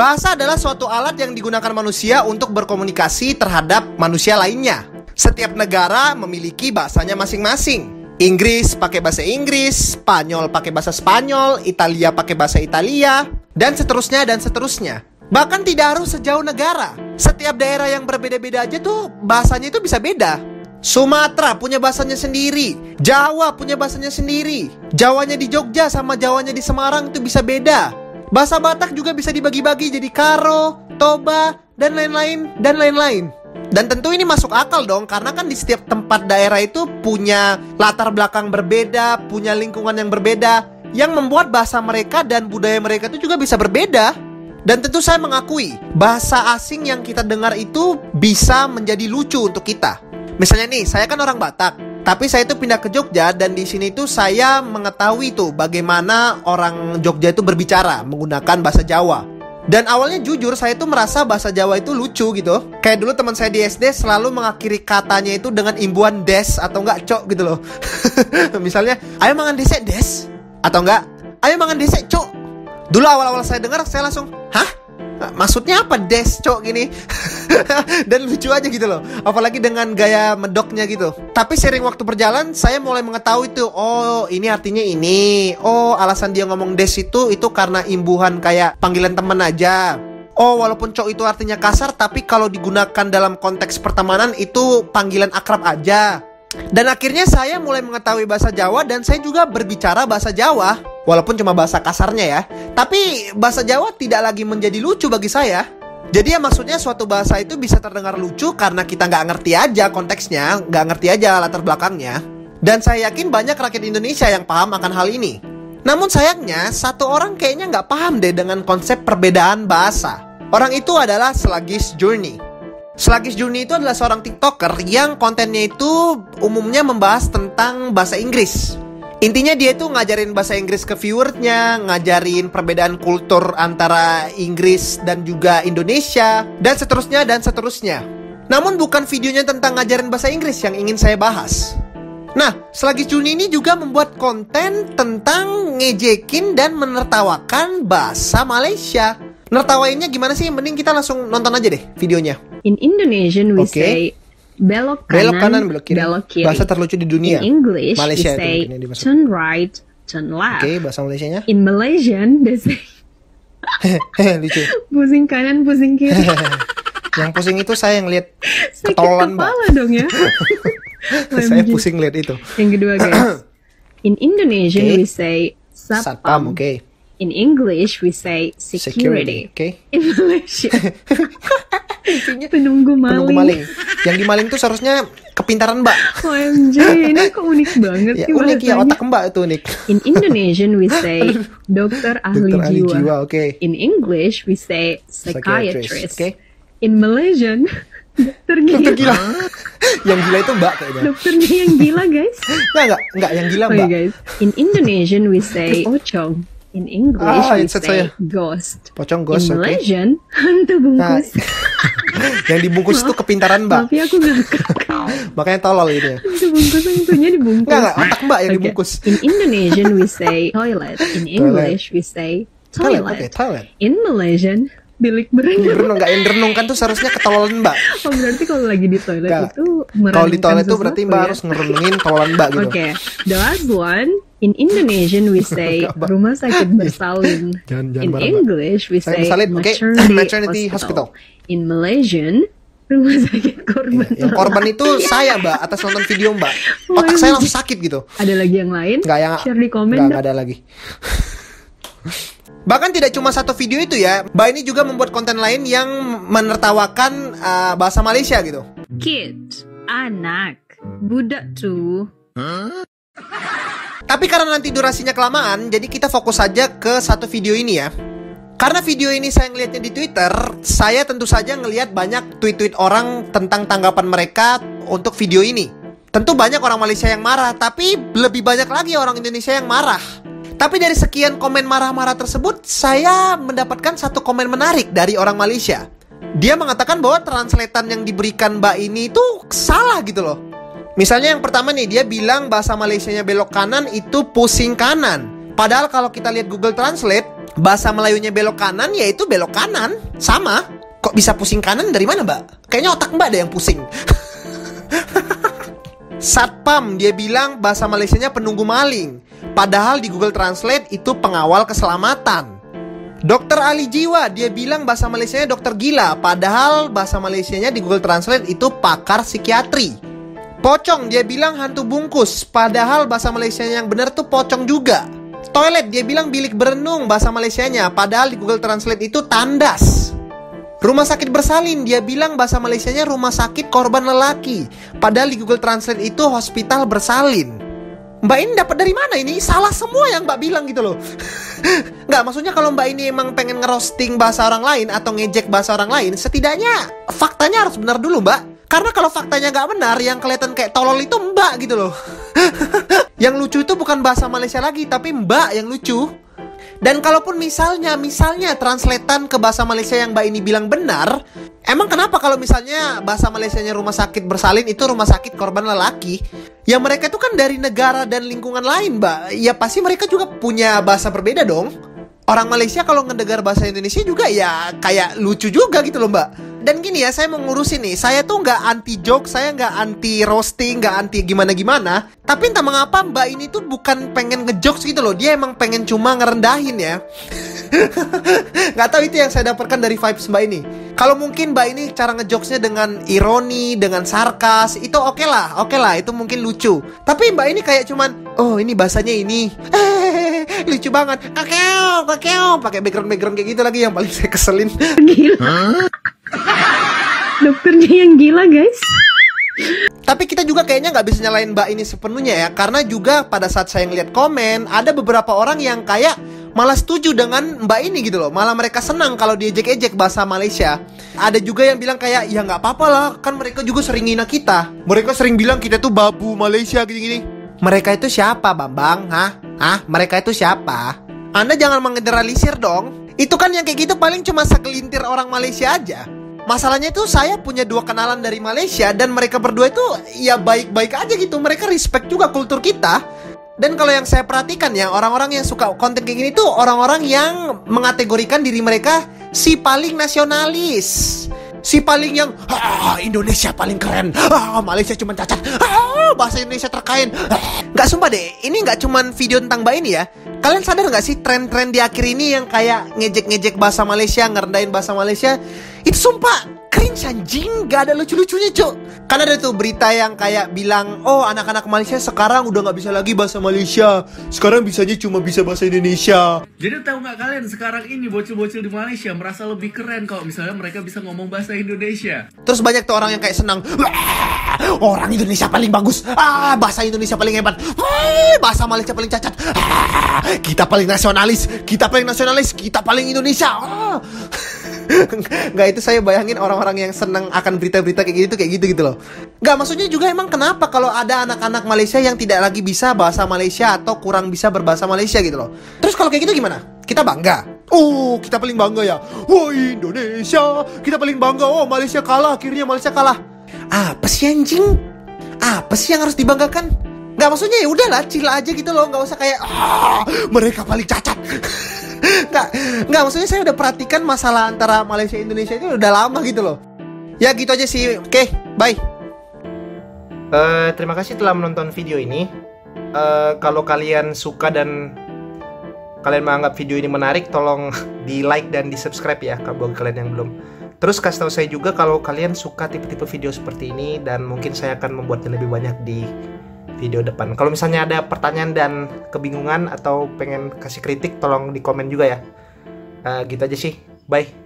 Bahasa adalah suatu alat yang digunakan manusia untuk berkomunikasi terhadap manusia lainnya. Setiap negara memiliki bahasanya masing-masing. Inggris pakai bahasa Inggris, Spanyol pakai bahasa Spanyol, Italia pakai bahasa Italia, dan seterusnya dan seterusnya. Bahkan tidak harus sejauh negara. Setiap daerah yang berbeda-beda aja tuh bahasanya itu bisa beda. Sumatera punya bahasanya sendiri, Jawa punya bahasanya sendiri. Jawanya di Jogja sama Jawanya di Semarang itu bisa beda. Bahasa Batak juga bisa dibagi-bagi jadi Karo, Toba, dan lain-lain, dan lain-lain. Dan tentu ini masuk akal dong, karena kan di setiap tempat daerah itu punya latar belakang berbeda, punya lingkungan yang berbeda, yang membuat bahasa mereka dan budaya mereka itu juga bisa berbeda. Dan tentu saya mengakui, bahasa asing yang kita dengar itu bisa menjadi lucu untuk kita. Misalnya nih, saya kan orang Batak, tapi saya itu pindah ke Jogja, dan di sini tuh saya mengetahui tuh bagaimana orang Jogja itu berbicara menggunakan bahasa Jawa. Dan awalnya jujur saya tuh merasa bahasa Jawa itu lucu gitu. Kayak dulu teman saya di SD selalu mengakhiri katanya itu dengan imbuhan des atau enggak cok gitu loh. Misalnya, ayo mangan desek des, atau enggak, ayo mangan desek cok. Dulu awal-awal saya dengar, saya langsung, hah? Maksudnya apa des cok gini? Dan lucu aja gitu loh, apalagi dengan gaya medoknya gitu. Tapi sering waktu berjalan, saya mulai mengetahui tuh, oh ini artinya ini. Oh alasan dia ngomong des itu karena imbuhan kayak panggilan teman aja. Oh walaupun cok itu artinya kasar, tapi kalau digunakan dalam konteks pertemanan itu panggilan akrab aja. Dan akhirnya saya mulai mengetahui bahasa Jawa, dan saya juga berbicara bahasa Jawa. Walaupun cuma bahasa kasarnya ya, tapi bahasa Jawa tidak lagi menjadi lucu bagi saya. Jadi ya maksudnya suatu bahasa itu bisa terdengar lucu karena kita nggak ngerti aja konteksnya, nggak ngerti aja latar belakangnya. Dan saya yakin banyak rakyat Indonesia yang paham akan hal ini. Namun sayangnya, satu orang kayaknya nggak paham deh dengan konsep perbedaan bahasa. Orang itu adalah Sluggish Journey. Sluggish Journey itu adalah seorang TikToker yang kontennya itu umumnya membahas tentang bahasa Inggris. Intinya dia itu ngajarin bahasa Inggris ke viewernya, ngajarin perbedaan kultur antara Inggris dan juga Indonesia, dan seterusnya dan seterusnya. Namun bukan videonya tentang ngajarin bahasa Inggris yang ingin saya bahas. Nah, Sluggish Journey ini juga membuat konten tentang ngejekin dan menertawakan bahasa Malaysia. Nertawainnya gimana sih? Mending kita langsung nonton aja deh videonya. In Indonesian we say belok kanan, belok kiri. Bahasa terlucu di dunia. In English, Malaysia we say turn right, turn left. Oke, bahasa Malaysianya. In Malaysian, they say lucu. Pusing kanan, pusing kiri. Yang pusing itu saya yang lihat ketololan, Mbak. Kepala dong ya. Saya pusing lihat itu. Yang kedua, guys. In Indonesian, we say satpam. In English, we say security. In Malaysia, penunggu maling. Yang dimaling tuh seharusnya kepintaran Mbak. OMG, ini kok unik banget ya, sih unik ya, otak Mbak itu unik. In Indonesian, we say dokter ahli jiwa. In English, we say psychiatrist. In Malaysian, dokter gila. Yang gila itu Mbak kayaknya. Dokternya yang gila, guys. Enggak, yang gila Mbak. Guys. In Indonesian, we say pocong. In English, we say ghost. Pocong ghost. In Malaysian, hantu bungkus. Yang dibungkus itu kepintaran Mbak. Tapi aku gak makanya tolol gitu ya. Hantu bungkus, hantunya dibungkus. Enggak, otak Mbak yang dibungkus. In Indonesian, we say toilet. In English, we say toilet. In Malaysian, bilik berenang. Enggak, yang berenang kan tuh seharusnya ketololan Mbak. Oh berarti kalau lagi di toilet itu kalau di toilet itu berarti Mbak harus ngerenungin tololan Mbak gitu. Oke, the last one. In Indonesian we say rumah sakit bersalin. In English we say maternity hospital. In Malaysian rumah sakit korban. Yang korban itu saya Mbak, atas nonton video Mbak. Otak saya langsung sakit gitu. Ada lagi yang lain? Share di komen. Nggak ada lagi. Bahkan tidak cuma satu video itu ya, Mbak ini juga membuat konten lain yang menertawakan bahasa Malaysia gitu. Kid, anak, budak tuh. Tapi karena nanti durasinya kelamaan, jadi kita fokus saja ke satu video ini ya. Karena video ini saya ngeliatnya di Twitter, saya tentu saja ngelihat banyak tweet-tweet orang tentang tanggapan mereka untuk video ini. Tentu banyak orang Malaysia yang marah, tapi lebih banyak lagi orang Indonesia yang marah. Tapi dari sekian komen marah-marah tersebut, saya mendapatkan satu komen menarik dari orang Malaysia. Dia mengatakan bahwa translatean yang diberikan Mbak ini itu salah gitu loh. Misalnya yang pertama nih, dia bilang bahasa Malaysianya belok kanan itu pusing kanan. Padahal kalau kita lihat Google Translate, Bahasa Melayunya belok kanan, yaitu belok kanan. Sama. Kok bisa pusing kanan dari mana, Mbak? Kayaknya otak Mbak ada yang pusing. Satpam, dia bilang bahasa Malaysianya penunggu maling. Padahal di Google Translate itu pengawal keselamatan. Dokter ahli jiwa, dia bilang bahasa Malaysianya dokter gila. Padahal bahasa Malaysianya di Google Translate itu pakar psikiatri. Pocong, dia bilang hantu bungkus. Padahal bahasa Malaysianya yang benar tuh pocong juga. Toilet, dia bilang bilik berenung bahasa Malaysianya. Padahal di Google Translate itu tandas. Rumah sakit bersalin, dia bilang bahasa Malaysianya rumah sakit korban lelaki. Padahal di Google Translate itu hospital bersalin. Mbak ini dapat dari mana ini? Salah semua yang Mbak bilang gitu loh. Nggak, maksudnya kalau Mbak ini emang pengen ngerosting bahasa orang lain atau ngejek bahasa orang lain, setidaknya faktanya harus benar dulu, Mbak. Karena kalau faktanya nggak benar, yang kelihatan kayak tolol itu Mbak gitu loh. Yang lucu itu bukan bahasa Malaysia lagi, tapi Mbak yang lucu. Dan kalaupun misalnya translatean ke bahasa Malaysia yang Mbak ini bilang benar, emang kenapa kalau misalnya bahasa Malaysianya rumah sakit bersalin itu rumah sakit korban lelaki? Ya mereka itu kan dari negara dan lingkungan lain, Mbak. Ya pasti mereka juga punya bahasa berbeda dong. Orang Malaysia kalau ngedengar bahasa Indonesia juga ya kayak lucu juga gitu loh, Mbak. Dan gini ya, saya mau ngurusin nih. Saya tuh nggak anti joke, saya nggak anti roasting, nggak anti gimana-gimana. Tapi entah mengapa Mbak ini tuh bukan pengen ngejokes gitu loh. Dia emang pengen cuma ngerendahin ya. Nggak tahu itu yang saya dapatkan dari vibes Mbak ini. Kalau mungkin Mbak ini cara ngejokesnya dengan ironi, dengan sarkas, itu oke lah, itu mungkin lucu. Tapi Mbak ini kayak cuman, oh ini bahasanya ini, lucu banget, kakeo, pakai background kayak gitu lagi yang paling saya keselin. Gila. Dokternya yang gila, guys. Tapi kita juga kayaknya nggak bisa nyalain Mbak ini sepenuhnya ya, karena juga pada saat saya ngeliat komen, ada beberapa orang yang kayak malah setuju dengan Mbak ini gitu loh. Malah mereka senang kalau diejek-ejek bahasa Malaysia. Ada juga yang bilang kayak, ya nggak apa-apa lah, kan mereka juga sering ngina kita. Mereka sering bilang kita tuh babu Malaysia gini-gini. Mereka itu siapa, Bambang? Hah? Mereka itu siapa? Anda jangan menggeneralisir dong. Itu kan yang kayak gitu paling cuma segelintir orang Malaysia aja. Masalahnya itu saya punya 2 kenalan dari Malaysia, dan mereka berdua itu ya baik-baik aja gitu. Mereka respect juga kultur kita. Dan kalau yang saya perhatikan ya, orang-orang yang suka konten kayak gini tuh orang-orang yang mengategorikan diri mereka si paling nasionalis, si paling yang Indonesia paling keren, Malaysia cuma cacat, bahasa Indonesia terkain. Nggak, sumpah deh, ini nggak cuman video tentang Mbak ini ya. Kalian sadar nggak sih tren-tren di akhir ini yang kayak ngejek-ngejek bahasa Malaysia, ngerendahin bahasa Malaysia, itu sumpah cringe anjing, gak ada lucu-lucunya cuk. Kan ada tuh berita yang kayak bilang, oh anak-anak Malaysia sekarang udah gak bisa lagi bahasa Malaysia, sekarang bisanya cuma bisa bahasa Indonesia. Jadi tahu nggak kalian sekarang ini bocil-bocil di Malaysia merasa lebih keren kalau misalnya mereka bisa ngomong bahasa Indonesia. Terus banyak tuh orang yang kayak senang, orang Indonesia paling bagus, bahasa Indonesia paling hebat, bahasa Malaysia paling cacat, kita paling nasionalis, kita paling Indonesia. Nggak, itu saya bayangin orang-orang yang senang akan berita-berita kayak gitu loh. Nggak, maksudnya juga emang kenapa kalau ada anak-anak Malaysia yang tidak lagi bisa bahasa Malaysia atau kurang bisa berbahasa Malaysia gitu loh. Terus kalau kayak gitu gimana? Kita bangga. Oh, kita paling bangga ya. Wah, Indonesia, kita paling bangga. Oh, Malaysia kalah, akhirnya Malaysia kalah. Apa sih anjing? Apa sih yang harus dibanggakan? Nggak, maksudnya ya udahlah, chill aja gitu loh. Nggak usah kayak mereka paling cacat. Nggak, maksudnya saya udah perhatikan masalah antara Malaysia dan Indonesia itu udah lama gitu loh. Ya gitu aja sih. Oke, bye. Terima kasih telah menonton video ini. Kalau kalian suka dan kalian menganggap video ini menarik, tolong di like dan di subscribe ya, kalau bagi kalian yang belum. Terus kasih tahu saya juga kalau kalian suka tipe-tipe video seperti ini, dan mungkin saya akan membuatnya lebih banyak di video depan. Kalau misalnya ada pertanyaan dan kebingungan atau pengen kasih kritik, tolong di komen juga ya. Gitu aja sih. Bye.